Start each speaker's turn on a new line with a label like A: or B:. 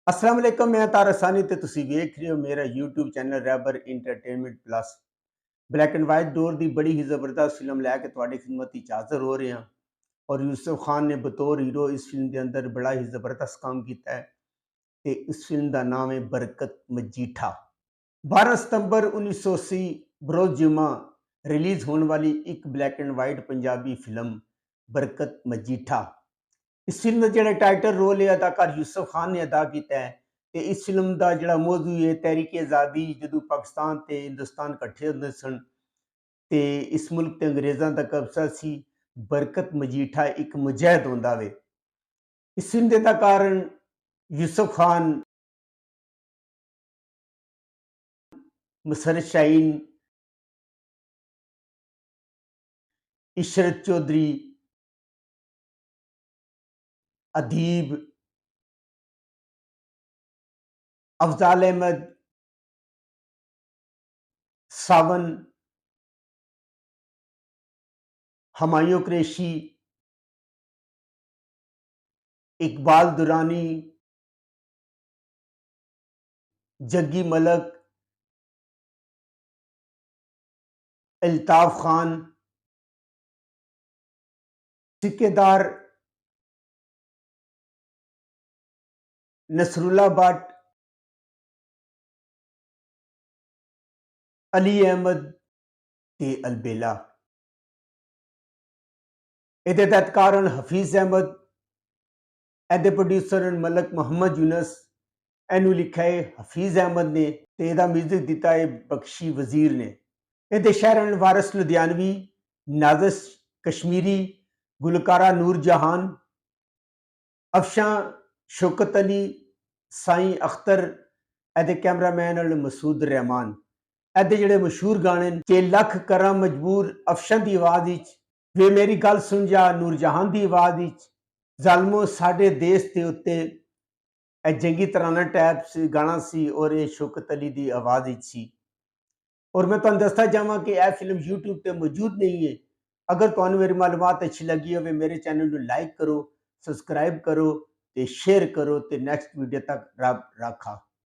A: अस्सलाम वालेकुम, मैं तारा सानी ते तुसी वेख रहे हो मेरा यूट्यूब चैनल रैबर entertainment plus. Black and white दौर दी बड़ी ही ज़बरदस्त फिल्म लैके तुहाडी खिदमत विच हाज़र हो रहे हैं और यूसुफ खान ने बतौर हीरो इस फिल्म के अंदर बड़ा ही ज़बरदस्त काम किया है ते इस फिल्म का नाम है बरकत मजीठा। 12 सितंबर 1980 बरोज़ जुमा रिलीज़ होने वाली एक black and white Punjabi film बरकत मजीठा। इस फिल्म का जो टाइटल रोल है अदाकार यूसुफ खान ने अदा किया है। तो इस फिल्म का जो मौजू है तहरीक आज़ादी जो पाकिस्तान ते हिंदुस्तान कट्ठे होंदे सन ते इस मुल्क ते अंग्रेज़ों का कब्जा सी। बरकत मजीठा एक मुजाहिद होंदा वे। इस फिल्म के अदाकार यूसुफ खान, मसरत शाहीन, इशरत चौधरी, अदीब, अफजाल अहमद, सावन, हुमायूं कुरैशी, इकबाल दुरानी, जग्गी मलक, अल्ताफ खान, ठेकेदार नसरुल्ला भट्ट, अली अहमद ते अलबेला। ਇਹਦੇ ਤਹਿਤਕਾਰ ਹਫੀਜ਼ ਅਹਿਮਦ, ਇਹਦੇ ਪ੍ਰੋਡਿਊਸਰ ਮਲਕ ਮੁਹੰਮਦ ਯੂਨਸ, ਇਹਨੂੰ ਲਿਖਿਆ ਹੈ ਹਫੀਜ਼ ਅਹਿਮਦ ਨੇ ਤੇ ਇਹਦਾ ਮਿਊਜ਼ਿਕ ਦਿੱਤਾ ਹੈ ਬਖਸ਼ੀ ਵਜ਼ੀਰ ਨੇ। ਇਹਦੇ ਸ਼ਾਇਰ ਵਾਰਿਸ ਲੁਧਿਆਣਵੀ, ਨਾਜ਼ਿਸ ਕਸ਼ਮੀਰੀ, ਗੁਲਕਾਰਾ ਨੂਰ ਜਹਾਨ, ਅਫਸ਼ਾਂ ਸ਼ੌਕਤ ਅਲੀ, ਸਾਈਂ ਅਖਤਰ, ਇਹਦੇ ਕੈਮਰਾਮੈਨ ਮਸੂਦ ਰਹਿਮਾਨ। ਇਹਦੇ ਜਿਹੜੇ ਮਸ਼ਹੂਰ ਗਾਣੇ ਕਿ ਲੱਖ ਕਰਾਂ ਮਜਬੂਰ ਅਫਸ਼ਾਂ ਦੀ ਆਵਾਜ਼ ਵਿੱਚ, ਵੇ ਮੇਰੀ ਗੱਲ ਸੁਣ ਜਾ ਨੂਰ ਜਹਾਨ ਦੀ ਆਵਾਜ਼ ਵਿੱਚ, ਜ਼ਾਲਮੋ ਸਾਡੇ ਦੇਸ਼ ਦੇ ਉੱਤੇ, ਇਹ ਜੰਗੀ ਤਰਾਨਾ ਟੈਪ ਗਾਣਾ ਸੀ ਔਰ ਇਹ ਸ਼ੌਕਤ ਅਲੀ ਦੀ ਆਵਾਜ਼ ਵਿੱਚ ਸੀ। और मैं तुहानू दसना चाहवां कि यह फिल्म यूट्यूब पर मौजूद नहीं है। अगर तुहानू मेरी मालूमात अच्छी लगी हो मेरे चैनल को लाइक करो, सबसक्राइब करो, शेयर करो। तो नैक्सट वीडियो तक रब राखा।